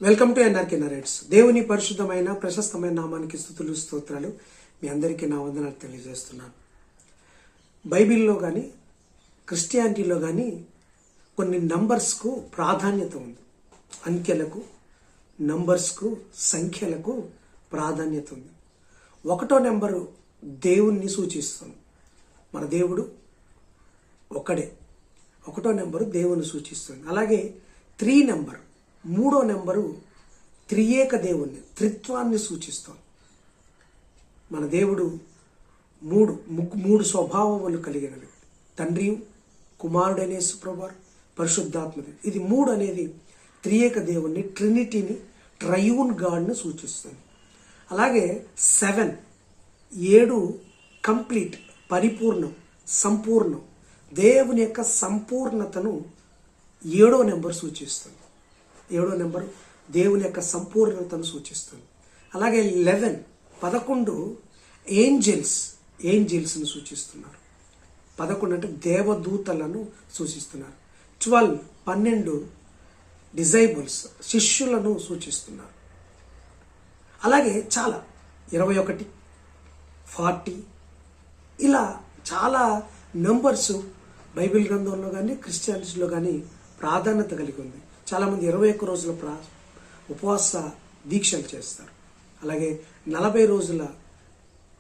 Welcome to NRK narrates. దేవుని పరిశుద్ధమైన ప్రశస్తమైన నామానికి స్తుతులు స్తోత్రాలు. మీ అందరికీ నా వందనాలు తెలియజేస్తున్నాను. బైబిల్లో కానీ క్రిస్టియానిటీలో కానీ కొన్ని నంబర్స్కు ప్రాధాన్యత ఉంది. అంకెలకు, నంబర్స్కు, సంఖ్యలకు ప్రాధాన్యత ఉంది. 1వ నెంబరు దేవుణ్ణి సూచిస్తుంది. మన దేవుడు ఒకడే. 1వ నెంబరు దేవుని సూచిస్తుంది. అలాగే 3 నెంబర్, 3వ నెంబరు త్రియేక దేవుణ్ణి, త్రిత్వాన్ని సూచిస్తుంది. మన దేవుడు మూడు స్వభావములు కలిగినవి. తండ్రి, కుమారుడైన యేసుప్రభువారు, పరిశుద్ధాత్మది. ఇది 3 అనేది త్రియేక దేవుణ్ణి, ట్రినిటీని, ట్రయూన్ గాడ్ని సూచిస్తుంది. అలాగే 7 కంప్లీట్, పరిపూర్ణం, సంపూర్ణం. దేవుని యొక్క సంపూర్ణతను 7వ నెంబర్ సూచిస్తుంది. 7వ నెంబరు దేవుని యొక్క సంపూర్ణతను సూచిస్తుంది. అలాగే 11 ఏంజల్స్ని సూచిస్తున్నారు. 11 అంటే దేవదూతలను సూచిస్తున్నారు. 12 డిజైబుల్స్, శిష్యులను సూచిస్తున్నారు. అలాగే చాలా 21, 40 ఇలా చాలా నెంబర్స్ బైబిల్ గ్రంథంలో కానీ క్రిస్టియానిటీలో కానీ ప్రాధాన్యత కలిగి ఉంది. చాలామంది 21 రోజుల ఉపవాస దీక్షలు చేస్తారు. అలాగే 40 రోజుల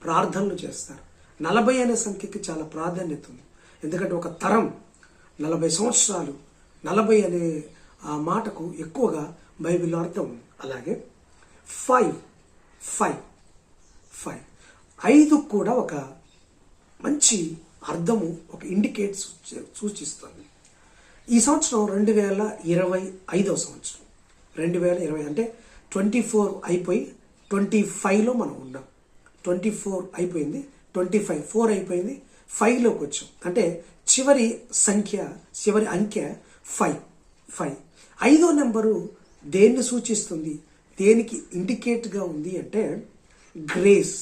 ప్రార్థనలు చేస్తారు. 40 అనే సంఖ్యకి చాలా ప్రాధాన్యత ఉంది. ఎందుకంటే ఒక తరం 40 సంవత్సరాలు, 40 అనే ఆ మాటకు ఎక్కువగా బైబిల్లో అర్థం ఉంది. అలాగే 5 కూడా ఒక మంచి అర్థము, ఒక ఇండికేట్ సూచిస్తుంది. ఈ సంవత్సరం 2025వ సంవత్సరం. 2020 అంటే 24 అయిపోయి 25లో మనం ఉన్నాం. 24 అయిపోయింది, 25, 4 అయిపోయింది, 5లోకి వచ్చాం. అంటే చివరి అంకె 5. 5వ నెంబరు దేన్ని సూచిస్తుంది, దేనికి ఇండికేట్గా ఉంది అంటే గ్రేస్,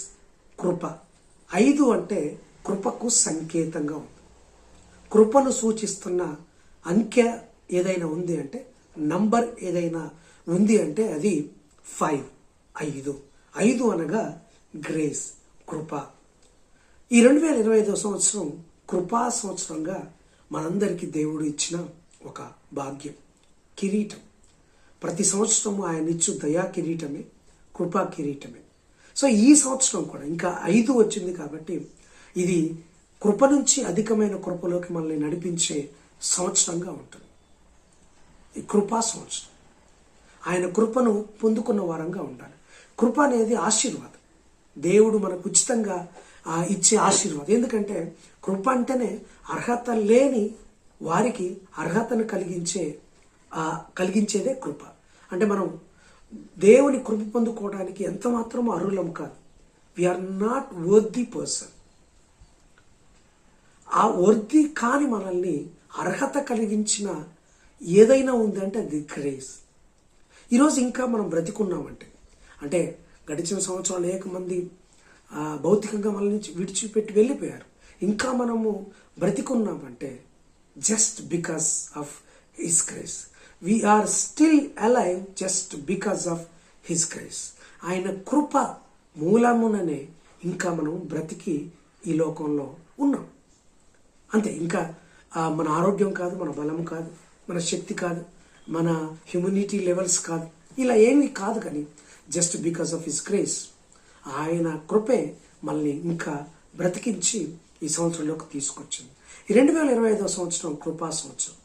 కృప. 5 అంటే కృపకు సంకేతంగా ఉంది. కృపను సూచిస్తున్న అంకె ఏదైనా ఉంది అంటే, నంబర్ ఏదైనా ఉంది అంటే అది 5. 5 అనగా గ్రేస్, కృప. ఈ 2025వ సంవత్సరం కృపా సంవత్సరంగా మనందరికీ దేవుడు ఇచ్చిన ఒక భాగ్యం, కిరీటం. ప్రతి సంవత్సరము ఆయన ఇచ్చు దయా కిరీటమే, కృపా కిరీటమే. సో ఈ సంవత్సరం కూడా ఇంకా 5 వచ్చింది కాబట్టి ఇది కృప నుంచి అధికమైన కృపలోకి మనల్ని నడిపించే సంవత్సరంగా ఉంటుంది. ఈ కృపా సంవత్సరం. ఆయన కృపను పొందుకున్న వారంగా ఉండాలి. కృప అనేది ఆశీర్వాదం. దేవుడు మనకు ఉచితంగా ఇచ్చే ఆశీర్వాదం. ఎందుకంటే కృప అంటేనే అర్హత లేని వారికి అర్హతను కలిగించేదే కృప. అంటే మనం దేవుని కృప పొందుకోవడానికి ఎంత మాత్రమో అర్హులం కాదు. We are not worthy person. ఆ వర్తీ కాని మనల్ని అర్హత కలిగించిన ఏదైనా ఉందంటే అది గ్రేస్. ఈరోజు ఇంకా మనం బ్రతికున్నామంటే, అంటే గడిచిన సంవత్సరాలు అనేక మంది భౌతికంగా మనల్ని విడిచిపెట్టి వెళ్ళిపోయారు. ఇంకా మనము బ్రతికున్నామంటే just because of his grace. We're still alive just because of his grace. ఆయన కృప మూలముననే ఇంకా మనం బ్రతికి ఈ లోకంలో ఉన్నాం. అంతే. ఇంకా మన ఆరోగ్యం కాదు, మన బలం కాదు, మన శక్తి కాదు, మన హ్యూమనిటీ లెవెల్స్ కాదు, ఇలా ఏమీ కాదు. కానీ just because of his grace, ఆయన కృపే మనల్ని ఇంకా బ్రతికించి ఈ సంవత్సరంలోకి తీసుకొచ్చింది. ఈ 2025వ సంవత్సరం కృపా సంవత్సరం.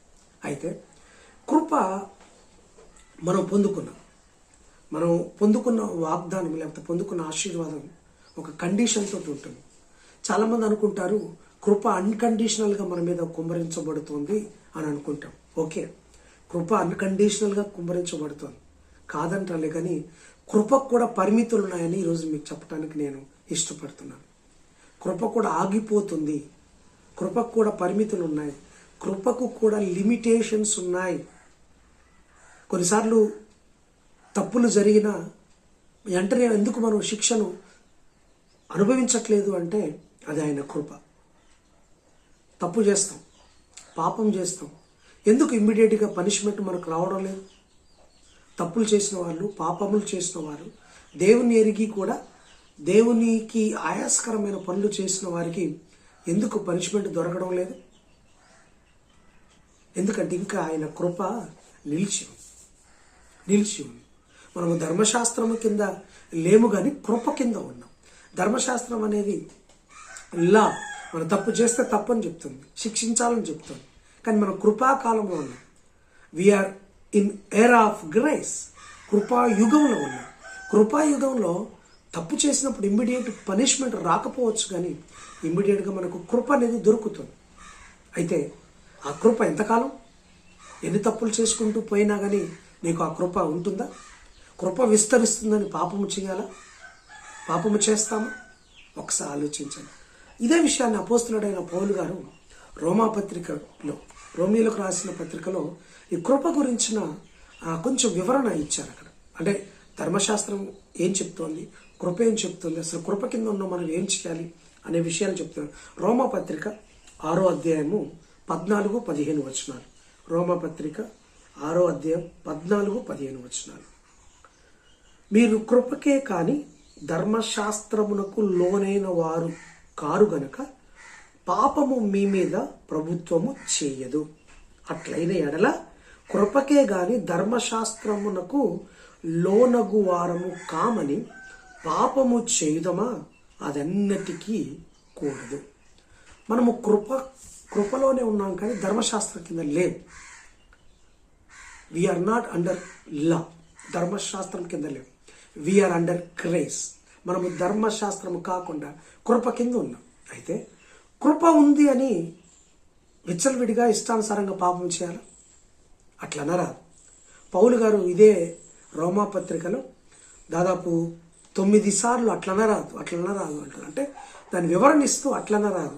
అయితే కృప మనం పొందుకున్న వాగ్దానం లేకపోతే పొందుకున్న ఆశీర్వాదం ఒక కండిషన్ తోటి ఉంటుంది. చాలామంది అనుకుంటారు కృప అన్కండిషనల్గా మన మీద కుమ్మరించబడుతుంది అని అనుకుంటాం. ఓకే, కృప అన్కండిషనల్గా కుమ్మరించబడుతుంది కాదంటాలే, కానీ కృపకు కూడా పరిమితులు ఉన్నాయని ఈరోజు మీకు చెప్పడానికి నేను ఇష్టపడుతున్నాను. కృప కూడా ఆగిపోతుంది, కృపకు కూడా పరిమితులు ఉన్నాయి, కృపకు కూడా లిమిటేషన్స్ ఉన్నాయి. కొన్నిసార్లు తప్పులు జరిగినా వెంటనే ఎందుకు మనం శిక్షను అనుభవించట్లేదు అంటే అది ఆయన కృప. తప్పు చేస్తాం, పాపం చేస్తాం, ఎందుకు ఇమ్మీడియట్గా పనిష్మెంట్ మనకు రావడం లేదు? తప్పులు చేసిన వాళ్ళు, పాపములు చేసిన వారు, దేవుని ఎరిగి కూడా దేవునికి ఆయాస్కరమైన పనులు చేసిన వారికి ఎందుకు పనిష్మెంట్ దొరకడం లేదు? ఎందుకంటే ఇంకా ఆయన కృప నిలిచి ఉంది. మనము ధర్మశాస్త్రము కింద లేము కానీ కృప కింద ఉన్నాం. ధర్మశాస్త్రం అనేది లా, మనం తప్పు చేస్తే తప్పని చెప్తుంది, శిక్షించాలని చెప్తుంది. కానీ మనం కృపాకాలంలో ఉన్నాం. We're in era of grace, కృపాయుగంలో ఉన్నాం. కృపాయుగంలో తప్పు చేసినప్పుడు ఇమ్మీడియట్ పనిష్మెంట్ రాకపోవచ్చు, కానీ ఇమ్మీడియట్గా మనకు కృప అనేది దొరుకుతుంది. అయితే ఆ కృప ఎంతకాలం? ఎన్ని తప్పులు చేసుకుంటూ పోయినా కానీ నీకు ఆ కృప ఉంటుందా? కృప విస్తరిస్తుందని పాపము చేయాలా? పాపము చేస్తామా? ఒకసారి ఆలోచించండి. ఇదే విషయాన్ని అపోస్తలుడైన పౌలు గారు రోమీయులకు రాసిన పత్రికలో ఈ కృప గురించిన కొంచెం వివరణ ఇచ్చారు అక్కడ. అంటే ధర్మశాస్త్రం ఏం చెప్తోంది, కృప ఏం చెప్తుంది, అసలు కృప కింద ఉన్న మనం ఏం చేయాలి అనే విషయాలు చెప్తున్నారు. రోమాపత్రిక 6వ అధ్యాయము 14-15 వచనాలు. రోమాపత్రిక 6వ అధ్యాయం 14-15 వచనాలు. మీరు కృపకే కాని ధర్మశాస్త్రమునకు లోనైన వారు కారు గనక పాపము మీ మీద ప్రభుత్వము చేయదు. అట్లైన ఎడల కృపకే గాని ధర్మశాస్త్రమునకు లోనగు వారము కామని పాపము చేయుదమా? అదన్నిటికీ కూడదు. మనము కృపలోనే ఉన్నాం కానీ ధర్మశాస్త్రం కింద లేవు. వీఆర్ నాట్ అండర్ లా, ధర్మశాస్త్రం కింద లేవు. We are under grace. మనము ధర్మశాస్త్రము కాకుండా కృప కింద ఉన్నాం. అయితే కృప ఉంది అని విచ్చలవిడిగా ఇష్టానుసారంగా పాపం చేయాలి అట్లనరా? పౌలు గారు ఇదే రోమాపత్రికలో దాదాపు 9 సార్లు అట్లనరాదు అంటారు. అంటే దాని వివరణ ఇస్తూ అట్లనరాదు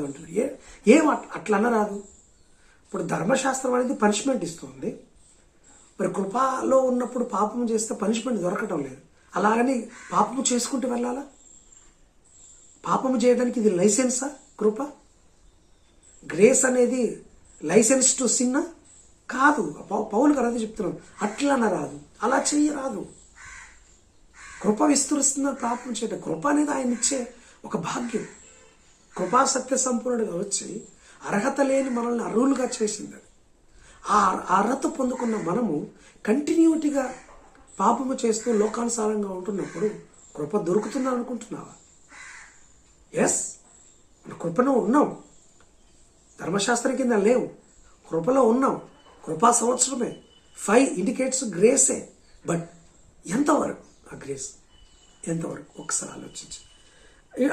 అంటారు. ఏం అట్లనరాదు? ఇప్పుడు ధర్మశాస్త్రం అనేది పనిష్మెంట్ ఇస్తుంది. మరి కృపలో ఉన్నప్పుడు పాపం చేస్తే పనిష్మెంట్ దొరకటం లేదు. అలాగని పాపము చేసుకుంటూ వెళ్ళాలా? పాపము చేయడానికి ఇది లైసెన్సా? కృప, గ్రేస్ అనేది లైసెన్స్ టు సిన్నా కాదు. పౌలు గారు అదే చెప్తున్నాను, అట్లనరాదు, అలా చెయ్యరాదు. కృప విస్తరిస్తుందని పాపం చేయడం. కృప అనేది ఆయన ఇచ్చే ఒక భాగ్యం. కృపా సత్య సంపూర్ణుడిగా వచ్చి అర్హత లేని మనల్ని అర్హులుగా చేసింది. ఆ అర్హత పొందుకున్న మనము కంటిన్యూటీగా పాపము చేస్తూ లోకానుసారంగా ఉంటున్నప్పుడు కృప దొరుకుతుందని అనుకుంటున్నావా? ఎస్, మన కృపలో ఉన్నాం. ధర్మశాస్త్రం కింద లేవు, కృపలో ఉన్నాం. కృపా సంవత్సరమే 5 ఇండికేట్స్ గ్రేసే. బట్ ఎంతవరకు ఆ గ్రేస్? ఎంతవరకు? ఒకసారి ఆలోచించి.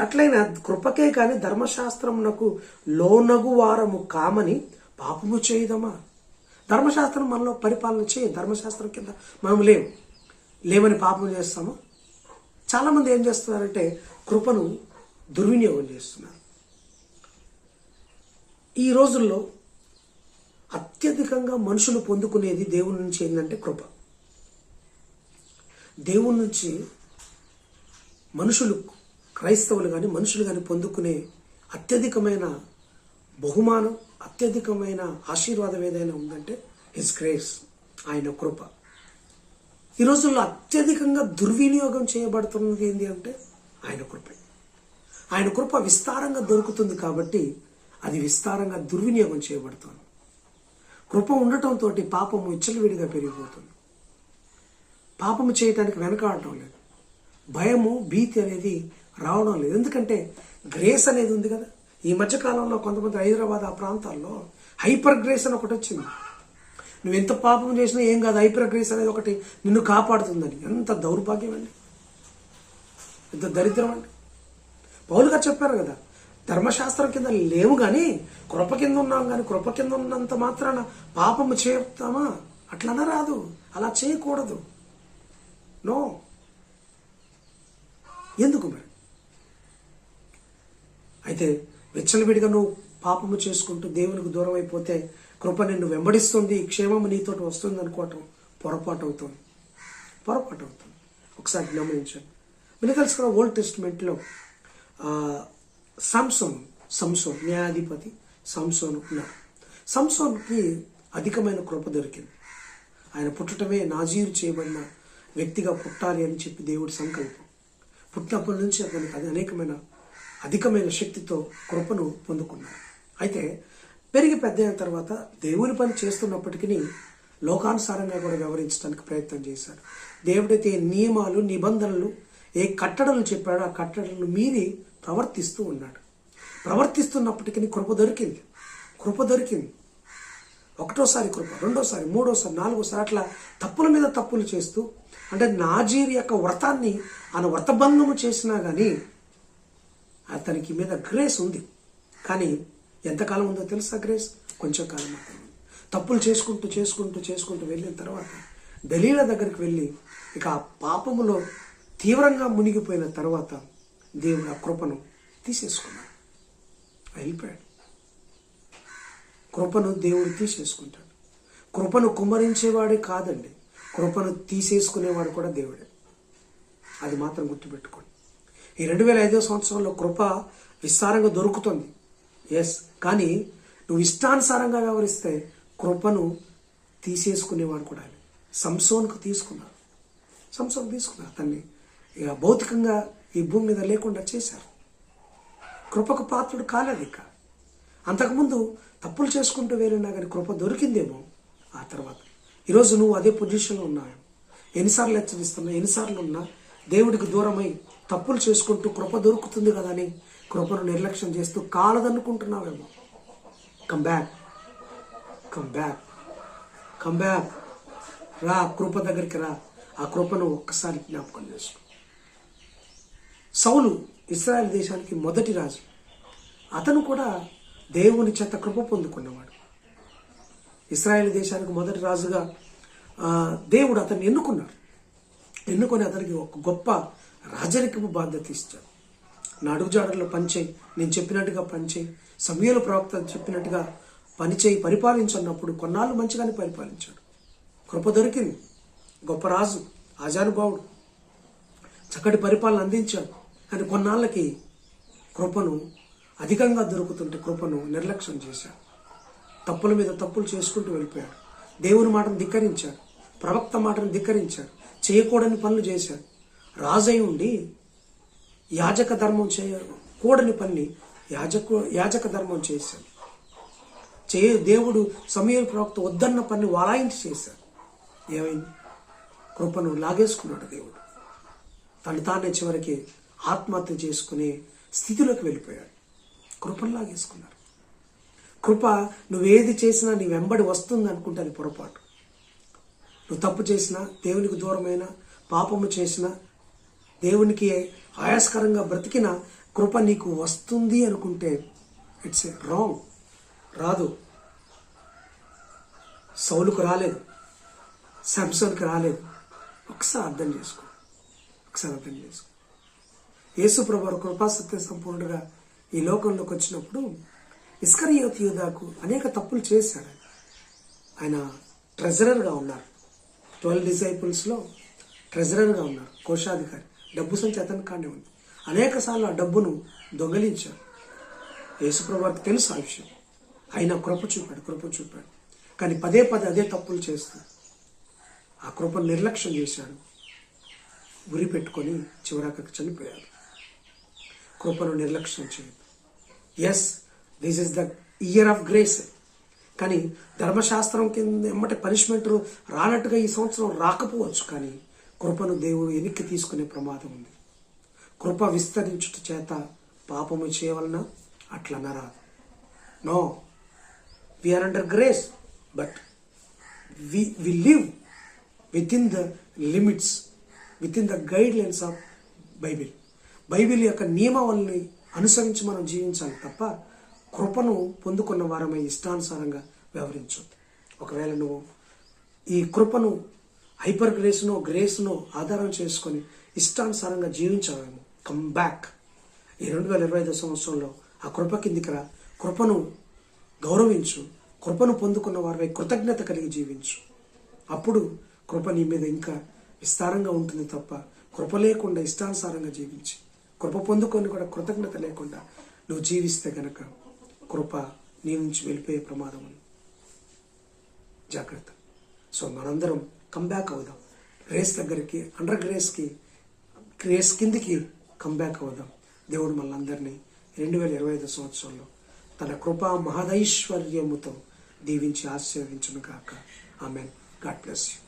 అట్లయినా కృపకే కానీ ధర్మశాస్త్రమునకు లోనగు వారము కామని పాపము చేయదమా? ధర్మశాస్త్రం మనలో పరిపాలన చేయ. ధర్మశాస్త్రం కింద మనం లేవని పాపం చేస్తామా? చాలామంది ఏం చేస్తున్నారంటే కృపను దుర్వినియోగం చేస్తున్నారు. ఈ రోజుల్లో అత్యధికంగా మనుషులు పొందుకునేది దేవుని నుంచి ఏంటంటే కృప. దేవుని నుంచి మనుషులు, క్రైస్తవులు కానీ మనుషులు కానీ పొందుకునే అత్యధికమైన బహుమానం, అత్యధికమైన ఆశీర్వాదం ఏదైనా ఉందంటే హిస్ గ్రేస్, ఆయన కృప. ఈ రోజుల్లో అత్యధికంగా దుర్వినియోగం చేయబడుతున్నది ఏంటి అంటే ఆయన కృప. ఆయన కృప విస్తారంగా దొరుకుతుంది కాబట్టి అది విస్తారంగా దుర్వినియోగం చేయబడుతుంది. కృప ఉండటంతో పాపము విచ్చలవిడిగా పెరిగిపోతుంది. పాపము చేయటానికి వెనకాడటం లేదు. భయము, భీతి అనేది రావడం లేదు. ఎందుకంటే గ్రేస్ అనేది ఉంది కదా. ఈ మధ్యకాలంలో కొంతమంది హైదరాబాద్ ఆ ప్రాంతాల్లో హైపర్ గ్రేస్ అని ఒకటి వచ్చింది. నువ్వు ఎంత పాపం చేసినా ఏం కాదు, హైపర్ గ్రేస్ అనేది ఒకటి నిన్ను కాపాడుతుందని. ఎంత దౌర్భాగ్యం అండి, ఎంత దరిద్రం అండి. పౌలు గారు చెప్పారు కదా, ధర్మశాస్త్రం కింద లేవు కానీ కృప కింద ఉన్నాం. కానీ కృప కింద ఉన్నంత మాత్రాన పాపము చేస్తామా? అట్లన రాదు, అలా చేయకూడదు. నో. ఎందుకు మరి? అయితే విచ్చలవిడిగా నువ్వు పాపము చేసుకుంటూ దేవునికి దూరం అయిపోతే కృప నిన్ను వెంబడిస్తుంది, క్షేమము నీతోటి వస్తుంది అనుకోవటం పొరపాటు అవుతుంది. ఒకసారి గమనించండి. మీకు తెలుసు కదా, ఓల్డ్ టెస్టిమెంట్లో సంసోన్ న్యాయాధిపతి సంసోన్ ఉన్నారు. సంసోన్కి అధికమైన కృప దొరికింది. ఆయన పుట్టటమే నాజీరు చేయబడిన వ్యక్తిగా పుట్టాలి అని చెప్పి దేవుడి సంకల్పం. పుట్టినప్పటి నుంచి అతనికి అది అధికమైన శక్తితో కృపను పొందుకున్నాడు. అయితే పెరిగి పెద్ద అయిన తర్వాత దేవుని పని చేస్తున్నప్పటికీ లోకానుసారంగా కూడా వ్యవహరించడానికి ప్రయత్నం చేశాడు. దేవుడైతే ఏ నియమాలు, నిబంధనలు, ఏ కట్టడలు చెప్పాడో ఆ కట్టడలను మీరి ప్రవర్తిస్తూ ఉన్నాడు. ప్రవర్తిస్తున్నప్పటికీ కృప దొరికింది. ఒకటోసారి కృప, రెండోసారి, మూడోసారి, నాలుగోసారి అట్లా తప్పుల మీద తప్పులు చేస్తూ, అంటే నాజీర్ యొక్క వ్రతాన్ని ఆయన వ్రతభంగము చేసినా కానీ అతనికి మీద గ్రేస్ ఉంది. కానీ ఎంతకాలం ఉందో తెలుసా గ్రేస్? కొంచెం కాలం మాత్రమే. తప్పులు చేసుకుంటూ వెళ్ళిన తర్వాత దలీలా దగ్గరికి వెళ్ళి ఇక ఆ పాపములో తీవ్రంగా మునిగిపోయిన తర్వాత దేవుడు ఆ కృపను తీసేసుకున్నాడు. వెళ్ళిపోయాడు. కృపను దేవుడు తీసేసుకుంటాడు. కృపను కుమ్మరించేవాడే కాదండి, కృపను తీసేసుకునేవాడు కూడా దేవుడే. అది మాత్రం గుర్తుపెట్టుకోండి. ఈ 2005 సంవత్సరంలో కృప విస్తారంగా దొరుకుతుంది. ఎస్, కానీ నువ్వు ఇష్టానుసారంగా వ్యవహరిస్తే కృపను తీసేసుకునేవాడు కూడా. సంసోన్కు తీసుకున్నారు. అతన్ని ఇక భౌతికంగా ఈ భూమి మీద లేకుండా చేశారు. కృపకు పాత్రుడు కాలేదు. ఇక అంతకుముందు తప్పులు చేసుకుంటూ వెళ్ళినా కానీ కృప దొరికిందేమో. ఆ తర్వాత ఈరోజు నువ్వు అదే పొజిషన్లో ఉన్నావు. ఎన్నిసార్లు హెచ్చరిస్తున్నా, ఎన్నిసార్లు ఉన్నా దేవుడికి దూరమై తప్పులు చేసుకుంటూ కృప దొరుకుతుంది కదా అని కృపను నిర్లక్ష్యం చేస్తూ కాలదనుకుంటున్నావేమో. కమ్ బ్యాక్, రా, కృప దగ్గరికి రా. ఆ కృపను ఒక్కసారి జ్ఞాపకం చేసుకో. సౌలు ఇశ్రాయేల్ దేశానికి మొదటి రాజు. అతను కూడా దేవుని చేత కృప పొందుకున్నవాడు. ఇశ్రాయేల్ దేశానికి మొదటి రాజుగా దేవుడు అతన్ని ఎన్నుకొని అతనికి ఒక గొప్ప రాజరికపు బాధ్యత ఇచ్చాడు. నా అడుగుజాడల్లో పనిచేయి, నేను చెప్పినట్టుగా పనిచేయి, సమూయేలు ప్రవక్త చెప్పినట్టుగా పనిచేయి, పరిపాలించన్నప్పుడు కొన్నాళ్ళు మంచిగానే పరిపాలించాడు. కృప దొరికింది. గొప్ప రాజు, ఆజానుభావుడు, చక్కటి పరిపాలన అందించాడు. కానీ కొన్నాళ్ళకి కృపను అధికంగా దొరుకుతుంటే కృపను నిర్లక్ష్యం చేశాడు. తప్పుల మీద తప్పులు చేసుకుంటూ వెళ్ళిపోయాడు. దేవుని మాటను ధిక్కరించాడు, ప్రవక్త మాటను ధిక్కరించాడు, చేయకూడని పనులు చేశాడు. రాజై ఉండి యాజక ధర్మం చేయకూడని పని యాజక ధర్మం చేశాడు. దేవుడు సమూయేలు ప్రవక్త వద్దన్న పని వాలాయించి చేశాడు. ఏమైంది? కృపను లాగేసుకున్నాడు దేవుడు. తానే చివరికి ఆత్మహత్య చేసుకునే స్థితిలోకి వెళ్ళిపోయాడు. కృపను లాగేసుకున్నారు. కృప నువ్వేది చేసినా నీ వెంబడి వస్తుంది అనుకుంటే అది పొరపాటు. నువ్వు తప్పు చేసినా, దేవునికి దూరమైన పాపము చేసినా, దేవునికి ఆయాస్కరంగా బ్రతికిన కృప నీకు వస్తుంది అనుకుంటే ఇట్స్ రాంగ్. రాదు. సౌలుకు రాలేదు, సంసోన్కి రాలేదు. ఒకసారి అర్థం చేసుకో. యేసు ప్రభువు కృపా సత్య సంపూర్ణుడుగా ఈ లోకంలోకి వచ్చినప్పుడు ఇస్కరియోతు యూదాకు అనేక తప్పులు చేశాడు. ఆయన ట్రెజరర్గా ఉన్నారు. 12 డిసైపుల్స్లో ట్రెజరర్గా ఉన్నారు, కోశాధికారి. డబ్బు సంచి అతని కానే ఉంది. అనేక సార్లు ఆ డబ్బును దొంగలించారు. యేసుప్రభువుకి తెలుసు ఆ విషయం. ఆయన కృప చూపాడు. కానీ పదే అదే తప్పులు చేస్తూ ఆ కృపను నిర్లక్ష్యం చేశాడు. ఉరి పెట్టుకొని చివరాకకు చనిపోయాడు. కృపను నిర్లక్ష్యం చేయదు. Yes, this is the year of grace. కానీ ధర్మశాస్త్రం కింద ఎమ్మటే పనిష్మెంట్ రానట్టుగా ఈ సంవత్సరం రాకపోవచ్చు. కానీ కృపను దేవుడు వెనక్కి తీసుకునే ప్రమాదం ఉంది. కృప విస్తరించుట చేత పాపము చేయవలన అట్లా నరాదు. No, we're under grace, but we live within the limits, within the guidelines of Bible యొక్క నియమావళిని అనుసరించి మనం జీవించాలి తప్ప కృపను పొందుకున్న వారమై ఇష్టానుసారంగా వ్యవహరించొద్దు. ఒకవేళ నువ్వు ఈ కృపను హైపర్ గ్రేస్ను ఆధారం చేసుకొని ఇష్టానుసారంగా జీవించావేమో, కమ్ బ్యాక్. ఈ 2025 సంవత్సరంలో ఆ కృప కిందికి రా. కృపను గౌరవించు. కృపను పొందుకున్న వారిపై కృతజ్ఞత కలిగి జీవించు. అప్పుడు కృప నీ మీద ఇంకా విస్తారంగా ఉంటుంది తప్ప కృప లేకుండా ఇష్టానుసారంగా జీవించి, కృప పొందుకొని కూడా కృతజ్ఞత లేకుండా నువ్వు జీవిస్తే గనక కృప నీ నుంచి వెళ్ళిపోయే ప్రమాదం ఉంది. జాగ్రత్త. సో మనందరం కంబ్యాక్ అవుదాం, గ్రేస్ దగ్గరికి, అండర్ గ్రేస్ కిందికి కంబ్యాక్ అవుదాం. దేవుడు మనందరినీ 2025 సంవత్సరంలో తన కృపా మహదైశ్వర్యముతో దీవించి ఆశీర్వదించును గాక. ఆమెన్. God bless you.